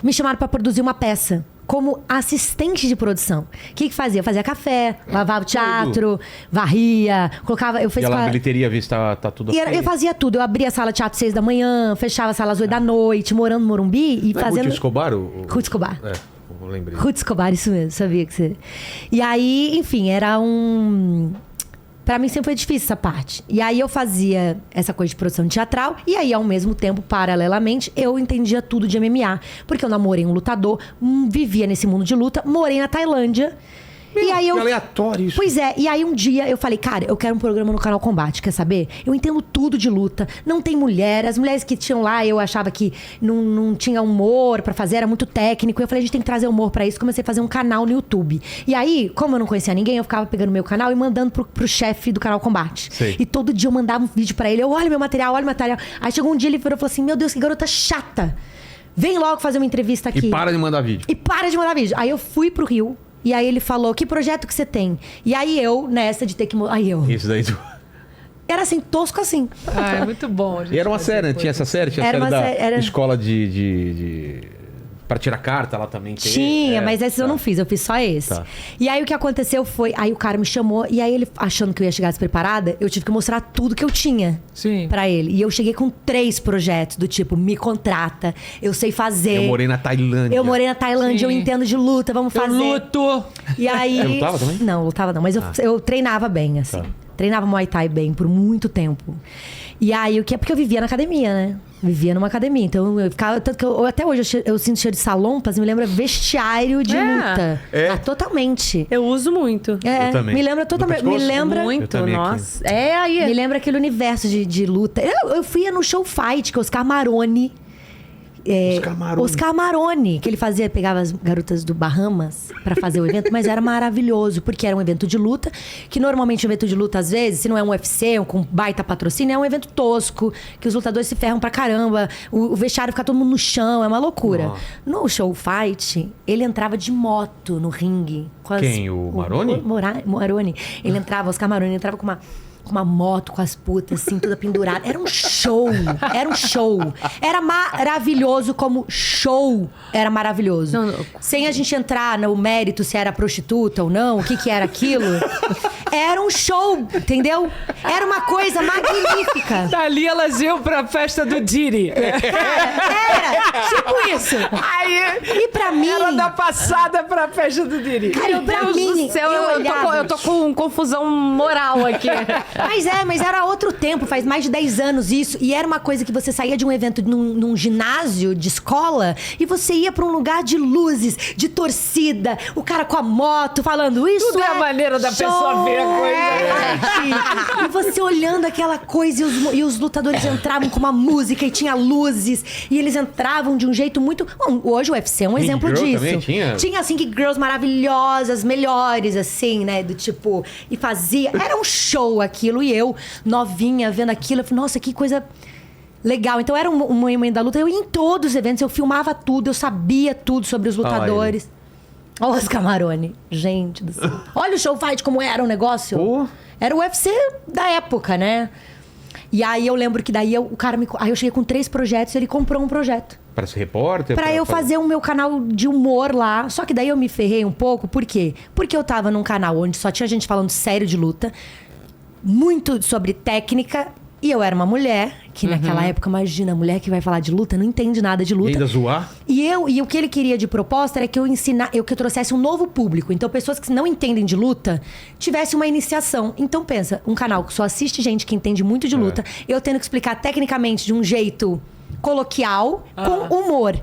me chamaram pra produzir uma peça. Como assistente de produção. O que fazia? Eu fazia café, lavava o teatro, varria, colocava... Eu E lá na bilheteria, ver se tá tudo ok. Eu fazia tudo. Eu abria a sala de teatro às 6 da manhã, fechava a sala às 8 da noite, morando no Morumbi e Não fazendo... Ruth Escobar? Ruth Escobar. Eu lembrei. Ruth Escobar, isso mesmo. Sabia que você... E aí, enfim, era um... Pra mim sempre foi difícil essa parte. E aí eu fazia essa coisa de produção teatral. E aí, ao mesmo tempo, paralelamente, eu entendia tudo de MMA. Porque eu namorei um lutador, vivia nesse mundo de luta, morei na Tailândia. Meu, e aí que aleatório isso. Pois é, e aí um dia eu falei, cara, eu quero um programa no Canal Combate, quer saber? Eu entendo tudo de luta, não tem mulher, as mulheres que tinham lá, eu achava que não tinha humor pra fazer, era muito técnico. Eu falei, a gente tem que trazer humor pra isso. Comecei a fazer um canal no YouTube. E aí, como eu não conhecia ninguém, eu ficava pegando meu canal e mandando pro chefe do Canal Combate. Sei. E todo dia eu mandava um vídeo pra ele, eu, olha meu material, olha o material. Aí chegou um dia ele virou e falou assim, meu Deus, que garota chata. Vem logo fazer uma entrevista aqui. E para de mandar vídeo. Aí eu fui pro Rio. E aí ele falou, que projeto que você tem? E aí eu, nessa de ter que... Isso daí tu... Era assim, tosco assim. Ah, é muito bom. E era uma série, né? Tinha essa série? Tinha a série da era... escola de... Pra tirar carta lá também. Tinha, mas esse eu não fiz. Eu fiz só esse. Tá. E aí o que aconteceu foi... Aí o cara me chamou. E aí ele, achando que eu ia chegar despreparada, eu tive que mostrar tudo que eu tinha pra ele. E eu cheguei com 3 projetos do tipo, me contrata, eu sei fazer. Eu morei na Tailândia. Sim. Eu entendo de luta, vamos fazer. Eu luto! E aí... Você lutava também? Não, lutava não. Mas eu treinava bem, assim. Tá. Treinava Muay Thai bem por muito tempo. E aí, o que é porque eu vivia na academia, né? Vivia numa academia. Então, eu ficava... Tanto que até hoje eu sinto cheiro de salompas, me lembra vestiário de luta. Totalmente. Eu uso muito. Eu também. Me lembra totalmente. Me lembra... Muito, nossa. Aí. Me lembra aquele universo de luta. Eu fui no show fight, que é Oscar Maroni. Oscar Maroni, que ele pegava as garotas do Bahamas pra fazer o evento, mas era maravilhoso, porque era um evento de luta, que normalmente um evento de luta, às vezes, se não é um UFC, com baita patrocínio, é um evento tosco, que os lutadores se ferram pra caramba, o vestiário fica todo mundo no chão, é uma loucura. No show fight, ele entrava de moto no ringue. Quem? O Maroni? Maroni. Ele entrava, Oscar Maroni entrava com uma moto com as putas, assim, toda pendurada. Era um show. Era maravilhoso como show. Era maravilhoso. Sem a gente entrar no mérito se era prostituta ou não, o que era aquilo. Era um show, entendeu? Era uma coisa magnífica. Dali elas iam pra festa do Diri. Era tipo isso. Aí, e pra mim... Era da passada pra festa do Diri. Cara, pra mim... Do céu, eu tô com confusão moral aqui. Mas era outro tempo, faz mais de 10 anos isso. E era uma coisa que você saía de um evento num ginásio de escola e você ia pra um lugar de luzes, de torcida, o cara com a moto falando isso. Tudo é a maneira da pessoa ver a coisa. E você olhando aquela coisa e os lutadores entravam com uma música e tinha luzes. E eles entravam de um jeito muito... Bom, hoje o UFC é um exemplo disso. Também tinha? Tinha, assim, que girls maravilhosas, melhores, assim, né? Do tipo... E fazia... Era um show aquilo. E eu, novinha, vendo aquilo, eu falei, nossa, que coisa legal. Então era um momento da luta. Eu ia em todos os eventos, eu filmava tudo, eu sabia tudo sobre os lutadores. Olha os Camarone. Gente do céu. Olha o show fight como era o negócio. Era o UFC da época, né? E aí eu lembro que daí o cara aí eu cheguei com 3 projetos e ele comprou um projeto. Para ser repórter? Pra eu fazer o meu canal de humor lá. Só que daí eu me ferrei um pouco. Por quê? Porque eu tava num canal onde só tinha gente falando sério de luta. Muito sobre técnica. E eu era uma mulher, que naquela época, imagina, mulher que vai falar de luta, não entende nada de luta. E ainda zoar? E o que ele queria de proposta era que que eu trouxesse um novo público. Então, pessoas que não entendem de luta, tivessem uma iniciação. Então, pensa, um canal que só assiste gente que entende muito de luta, eu tendo que explicar tecnicamente de um jeito coloquial, com humor.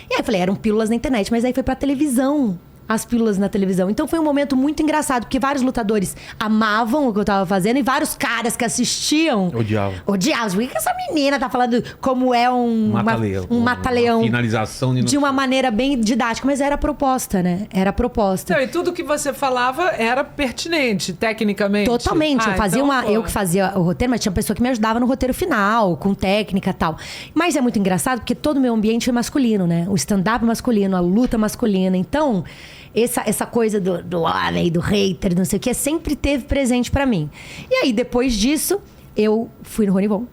E aí eu falei, eram pílulas na internet, mas aí foi pra televisão. As pílulas na televisão. Então foi um momento muito engraçado, porque vários lutadores amavam o que eu tava fazendo e vários caras que assistiam odiavam. Por que essa menina tá falando como é um mata-leão? Finalização de uma maneira bem didática, mas era a proposta, né? Era a proposta. Então, e tudo que você falava era pertinente, tecnicamente. Totalmente. Eu que fazia o roteiro, mas tinha pessoa que me ajudava no roteiro final, com técnica e tal. Mas é muito engraçado porque todo o meu ambiente foi masculino, né? O stand-up masculino, a luta masculina. Então, essa coisa do homem, do hater, não sei o que, sempre teve presente pra mim. E aí, depois disso, eu fui no Ronivon,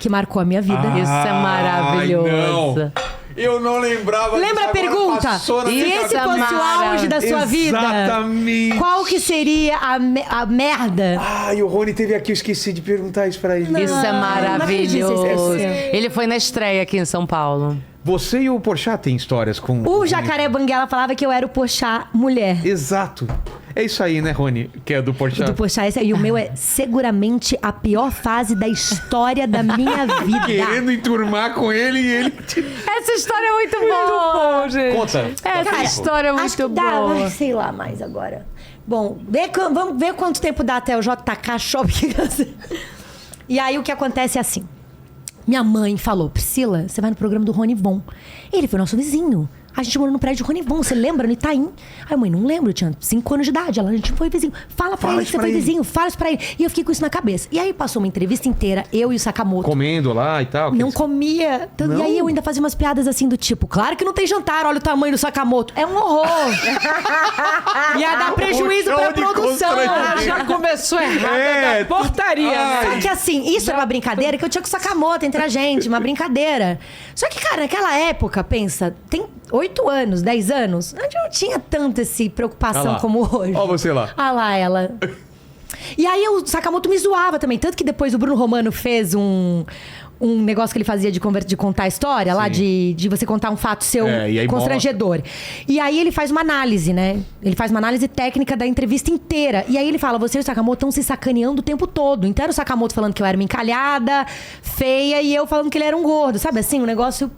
que marcou a minha vida. Isso é maravilhoso. Eu não lembrava. Lembra a pergunta? Passou na Se minha esse cabeça. fosse o auge da sua vida, Exatamente. qual que seria a merda? Ai, o Rony teve aqui, eu esqueci de perguntar isso pra ele. Isso é maravilhoso. não acredito, Ele foi na estreia aqui em São Paulo. Você e o Porchat têm histórias com... O Jacaré Banguela falava que eu era o Porchat mulher. Exato. É isso aí, né, Rony? Que é do Porchat. Do Porchat, esse aí. E o meu é seguramente a pior fase da história da minha vida. Querendo enturmar com ele e ele... Essa história é muito boa. Bom, gente. Conta. Essa história é Acho que muito dá, boa. ai, sei lá mais agora. Bom, vamos ver quanto tempo dá até o JK Shopping. E aí o que acontece é assim. Minha mãe falou, Priscila, você vai no programa do Rony Von. Ele foi nosso vizinho. A gente morou no prédio do Rony Von, você lembra? No Itaim. Aí, mãe, não lembro, eu tinha 5 anos de idade. A gente foi vizinho. Fala pra ele que você foi vizinho, fala isso pra ele. E eu fiquei com isso na cabeça. E aí passou uma entrevista inteira, eu e o Sakamoto. Comendo lá e tal. Não comia. Então, Não? E aí eu ainda fazia umas piadas assim do tipo, claro que não tem jantar, olha o tamanho do Sakamoto. É um horror. Ia dar prejuízo show pra de produção. constrangimento. Já começou errada É, da portaria, Ai. Só que assim, isso era uma brincadeira que eu tinha com o Sakamoto entre a gente, uma brincadeira. Só que, cara, naquela época, pensa, tem 8 anos, 10 anos, a gente não tinha tanto essa Olha preocupação lá. como hoje. Olha você lá. Ah lá, ela. E aí o Sakamoto me zoava também. Tanto que depois o Bruno Romano fez um negócio que ele fazia de contar a história, lá de você contar um fato seu E aí constrangedor. E aí ele faz uma análise, né? Ele faz uma análise técnica da entrevista inteira. E aí ele fala, você e o Sakamoto estão se sacaneando o tempo todo. Então era o Sakamoto falando que eu era uma encalhada, feia, e eu falando que ele era um gordo. Sabe assim, um negócio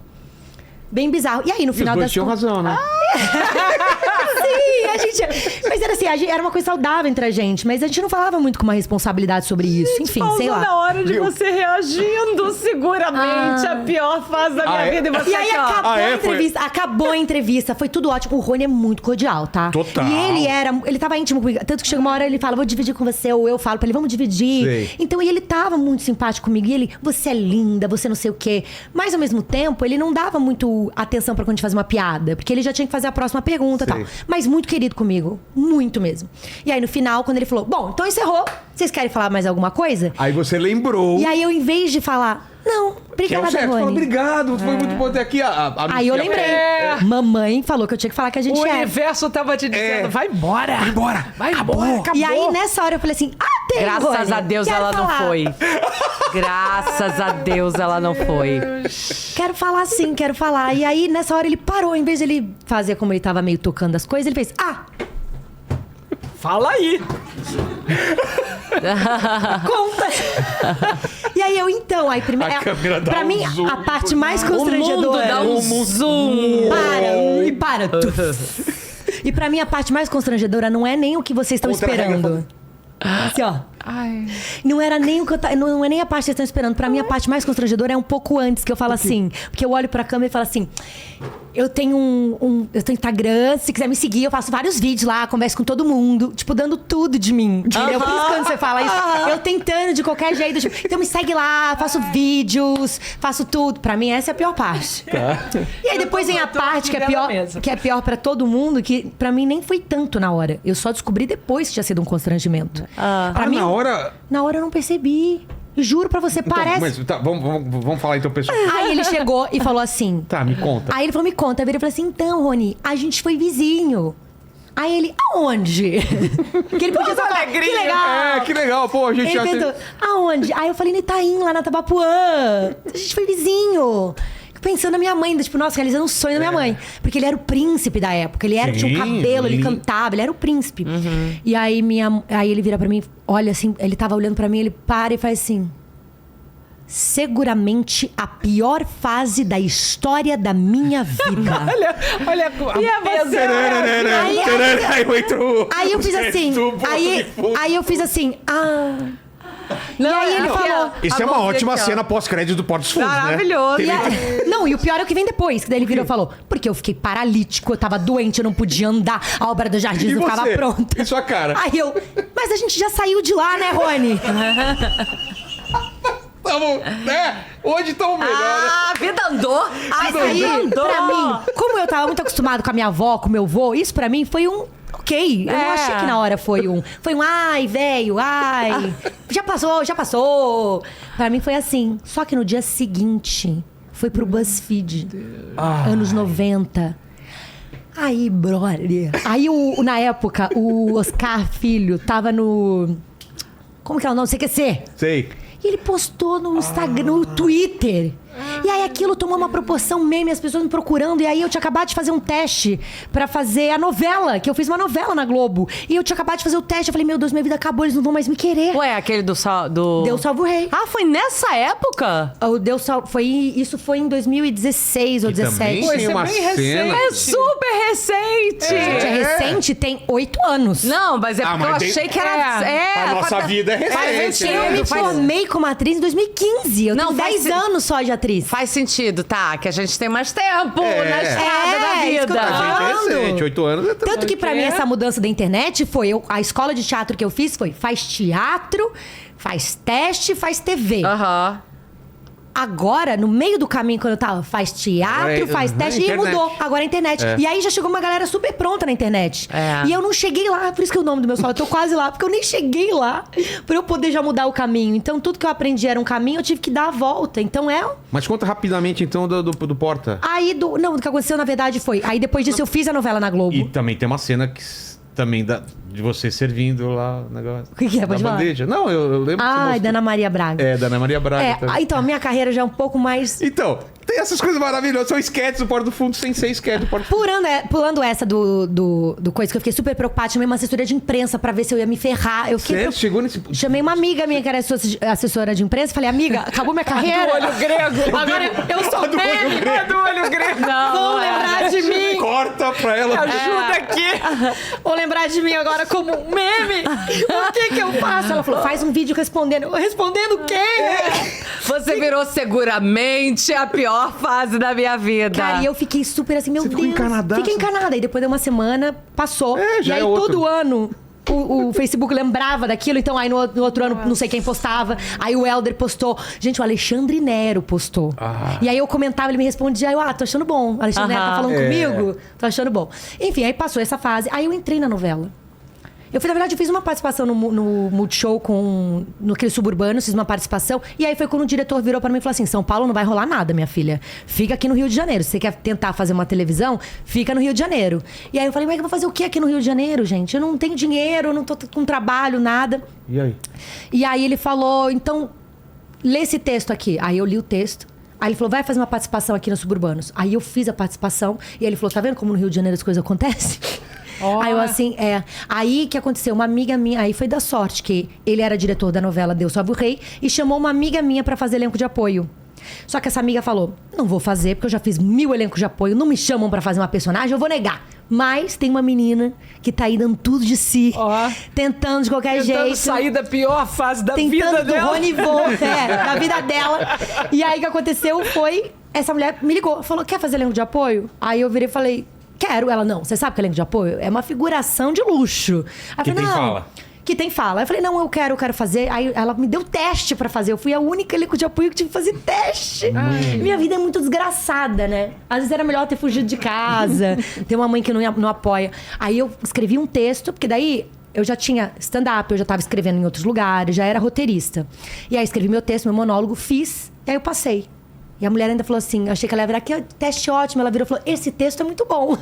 bem bizarro. E aí no E os final dois das tinham razão, né? Sim, a gente... Mas era assim, era uma coisa saudável entre a gente. Mas a gente não falava muito com uma responsabilidade sobre isso. Enfim, sei lá. na hora de você reagindo seguramente a pior fase da minha vida. E você E aí aqui, ó. acabou a foi? entrevista. Acabou a entrevista. Foi tudo ótimo. O Rony é muito cordial, tá? Total. E ele tava íntimo comigo. Tanto que chega uma hora ele fala, vou dividir com você. Ou eu falo pra ele, vamos dividir. Sei. Então, e ele tava muito simpático comigo. E ele, você é linda, você não sei o quê. Mas, ao mesmo tempo, ele não dava muito atenção pra quando a gente fazia uma piada. Porque ele já tinha que fazer a próxima pergunta e tal. Sei. Mas muito querido comigo. Muito mesmo. E aí, no final, quando ele falou, bom, então encerrou. Vocês querem falar mais alguma coisa? Aí você lembrou. E aí, eu, em vez de falar, não, Que é o obrigada, certo. Rony. Fala, obrigado, foi muito bom ter aqui. Aí eu lembrei. Mamãe falou que eu tinha que falar que a gente O é. universo tava te dizendo, vai embora. Vai embora. Vai embora, acabou. E aí, nessa hora, eu falei assim, tem, Graças Rony, a Deus quero ela não falar. foi. Graças a Deus ela não foi. Quero falar sim, quero falar. E aí, nessa hora, ele parou. Em vez de ele fazer como ele tava meio tocando as coisas, ele fez, Fala aí. conta. E aí, eu, então, aí primeiro... A câmera dá pra um mim, zoom. a parte mais O mundo constrangedora... dá um zoom. Para. E pra mim, a parte mais constrangedora não é nem o que vocês estão Contra a regra, esperando. Assim, ó. Ai. Não era nem o que não é nem a parte que vocês estão esperando. Pra mim, a parte mais constrangedora é um pouco antes, que eu falo assim. Porque eu olho pra câmera e falo assim: eu tenho eu tenho Instagram, se quiser me seguir, eu faço vários vídeos lá, converso com todo mundo, tipo, dando tudo de mim. Entendeu? Por isso quando você fala isso, eu tentando de qualquer jeito. Tipo, então me segue lá, faço vídeos, faço tudo. Pra mim, essa é a pior parte. E aí depois vem a parte que é pior pra todo mundo, que pra mim nem foi tanto na hora. Eu só descobri depois que tinha sido um constrangimento. Pra mim, na hora... na hora eu não percebi. Juro pra você, Então, parece... mas tá, vamos falar então, pessoal. Aí ele chegou e falou assim... Tá, me conta. Aí ele falou, me conta. Aí eu falei assim, então, Rony, a gente foi vizinho. Aí ele, aonde? Que ele podia falar, que legal. Que legal, pô, a gente Ele já perguntou, aonde? Aí eu falei, no Itaim, lá na Tabapuã. A gente foi vizinho. Pensando na minha mãe, tipo, nossa, realizando um sonho da minha mãe. Porque ele era o príncipe da época. Ele tinha um cabelo, ele cantava, ele era o príncipe. E aí, aí ele vira pra mim, olha assim, ele tava olhando pra mim, ele para e faz assim... Seguramente a pior fase da história da minha vida. Olha a mesa. Aí eu fiz assim. Aí eu fiz assim. Não, e aí ele falou. Isso é uma ótima cena pós-crédito do Porto dos Fundos, né? Maravilhoso. Não, e o pior é o que vem depois. Que daí ele virou e falou: porque eu fiquei paralítico, eu tava doente, eu não podia andar, a obra do jardim E não ficava você? pronta. E sua cara? Aí eu. Mas a gente já saiu de lá, né, Rony? Tamo, né? Hoje tão melhor, né? A vida andou. Mas aí, pra mim, como eu tava muito acostumado com a minha avó, com o meu avô, isso pra mim foi um. Ok, eu não achei que na hora foi um ai, velho, ai, já passou. Pra mim foi assim. Só que no dia seguinte, Foi pro BuzzFeed. Anos 90. Aí, brother. Aí, na época, o Oscar Filho tava no... Como que é o nome? CQC. Sei. E ele postou no Instagram, no Twitter. E aí aquilo tomou uma proporção meme, as pessoas me procurando. E aí eu tinha acabado de fazer um teste pra fazer a novela, que eu fiz uma novela na Globo. E eu tinha acabado de fazer o teste. Eu falei, meu Deus, minha vida acabou, eles não vão mais me querer. Ué, aquele do... Deus salve o rei. Ah, foi nessa época? Isso foi em 2016 ou E também 17. tem isso é uma bem cena... É super recente! Gente, é recente, tem 8 anos. Não, mas é Ah, porque eu mas tem- achei que era... A nossa vida é faz recente, sentido, né? Eu me faz- formei como atriz em 2015. Eu Não, tenho faz 10 se- anos só de atriz. Faz sentido, tá? Que a gente tem mais tempo É. na estrada da isso que eu tô vida. falando. A gente é recente, 8 anos é Tanto que pra quê? mim essa mudança da internet foi... a escola de teatro que eu fiz foi... Faz teatro, faz teste, faz TV. Aham. Agora, no meio do caminho, quando eu tava... Faz teatro, Agora é- faz teste... E internet. mudou. Agora é internet. É. E aí já chegou uma galera super pronta na internet. É. E eu não cheguei lá. Por isso que é o nome do meu solo. Eu tô quase lá. Porque eu nem cheguei lá. Pra eu poder já mudar o caminho. Então, tudo que eu aprendi era um caminho. Eu tive que dar a volta. Então, Mas conta rapidamente, então, do Porta. Aí, Não, o que aconteceu, na verdade, foi... Aí, depois disso, eu fiz a novela na Globo. E também tem uma cena que também de você servindo lá o negócio. O que é? Pode da falar. bandeja. Não, eu lembro que você Ai, mostrou. da Ana Maria Braga. É, da Ana Maria Braga. também. Então, a minha carreira já é um pouco mais... Então, tem essas coisas maravilhosas. São sketches do Porta do Fundo sem ser sketch do Porta do Fundo. Pulando essa do coisa que eu fiquei super preocupada, chamei uma assessoria de imprensa pra ver se eu ia me ferrar. Eu fiquei Sério? Chegou nesse... Chamei uma amiga minha que era assessora de imprensa, falei, amiga, acabou minha carreira. Do olho grego. Agora eu sou do olho meme. grego. Do olho grego. Vão lembrar de mim. Corta pra ela. Ajuda aqui. Vão lembrar de mim agora como um meme. O que eu faço? Ela falou, faz um vídeo respondendo. Respondendo quem? Você virou seguramente a pior fase da minha vida. Cara, e eu fiquei super assim, meu Você Deus. ficou encanadaça? Fiquei encanada. E depois de uma semana, passou. É, e já aí, é outro. todo ano... O Facebook lembrava daquilo, então aí no outro ano não sei quem postava. Aí o Helder postou. Gente, o Alexandre Nero postou. E aí eu comentava, ele me respondia, tô achando bom. Alexandre Nero tá falando comigo? Tô achando bom. Enfim, aí passou essa fase. Aí eu entrei na novela. Na verdade, eu fiz uma participação no Multishow no aquele Suburbano, fiz uma participação. E aí foi quando o diretor virou pra mim e falou assim: São Paulo não vai rolar nada, minha filha. Fica aqui no Rio de Janeiro. Se você quer tentar fazer uma televisão, fica no Rio de Janeiro. E aí eu falei, mas eu vou fazer o que aqui no Rio de Janeiro, gente? Eu não tenho dinheiro, eu não tô com trabalho, nada. E aí? E aí ele falou, então, lê esse texto aqui. Aí eu li o texto. Aí ele falou, vai fazer uma participação aqui no Suburbanos. Aí eu fiz a participação. E aí ele falou, tá vendo como no Rio de Janeiro as coisas acontecem? Aí eu assim, Aí que aconteceu, uma amiga minha, aí foi da sorte, que ele era diretor da novela Deus Salve o Rei, e chamou uma amiga minha pra fazer elenco de apoio. Só que essa amiga falou, não vou fazer, porque eu já fiz 1000 elencos de apoio, não me chamam pra fazer uma personagem, eu vou negar. Mas tem uma menina que tá aí dando tudo de si, tentando de qualquer Tentando jeito. sair da pior fase da vida Tentando do dela. Rony Vô, da vida dela. E aí o que aconteceu foi, essa mulher me ligou, falou, quer fazer elenco de apoio? Aí eu virei e falei, quero. Ela, não, você sabe que elenco de apoio é uma figuração de luxo. Aí eu Que falei, tem não. fala. Que tem fala. Eu falei, não, eu quero fazer. Aí ela me deu teste pra fazer. Eu fui a única elenco de apoio que tive que fazer teste. Minha vida é muito desgraçada, né? Às vezes era melhor ter fugido de casa, ter uma mãe que não apoia. Aí eu escrevi um texto, porque daí eu já tinha stand-up, eu já tava escrevendo em outros lugares, já era roteirista. E aí escrevi meu texto, meu monólogo, fiz, e aí eu passei. E a mulher ainda falou assim, eu achei que ela ia virar, que teste ótimo. Ela virou e falou, esse texto é muito bom.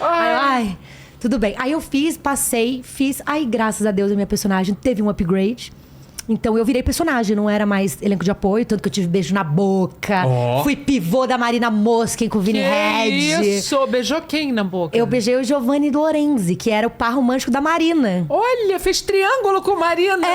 Ai, tudo bem. Aí eu passei. Aí graças a Deus a minha personagem teve um upgrade. Então eu virei personagem, não era mais elenco de apoio, tanto que eu tive beijo na boca. Fui pivô da Marina Mosken com o Vini Red. Isso, beijou quem na boca? Eu beijei o Giovanni Lorenzi, que era o par romântico da Marina. Olha, fez triângulo com Marina.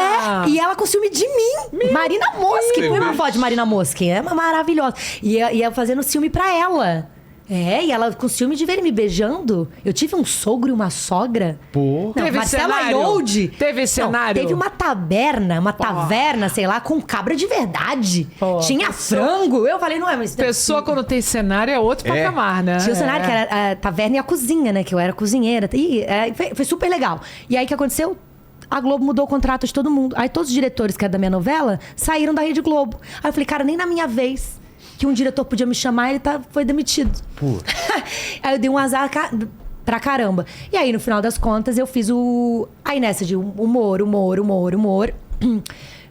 E ela com ciúme de mim. Marina Mosken. Põe uma foto de Marina Mosken. É maravilhosa. E eu fazendo ciúme pra ela. E ela com ciúme de ver ele me beijando. Eu tive um sogro e uma sogra. Pô. Não, Teve Marcela cenário? Ioldi. Teve cenário? Teve uma taverna, sei lá, com cabra de verdade. Tinha frango. Eu falei, não é, mas... Pessoa quando tem cenário é outro patamar, né? Tinha o cenário que era a taverna e a cozinha, né? Que eu era cozinheira. E foi super legal. E aí o que aconteceu? A Globo mudou o contrato de todo mundo. Aí todos os diretores que eram da minha novela saíram da Rede Globo. Aí eu falei, cara, nem na minha vez que um diretor podia me chamar, ele foi demitido. Aí eu dei um azar pra caramba. E aí, no final das contas, eu fiz Aí nessa de humor.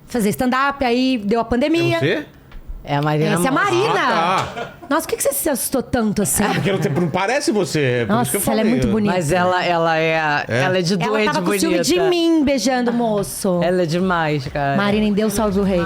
Fazer stand-up, aí deu a pandemia. É você? É a Marina. Essa é a Marina. tá. Nossa, por que você se assustou tanto assim? Porque não parece você. Por isso que Nossa, eu ela é falei. muito bonita. Mas ela é de Ela doente tava com bonita. ciúme de mim beijando o moço. Ela é demais, cara. Marina, em Deus salve o rei.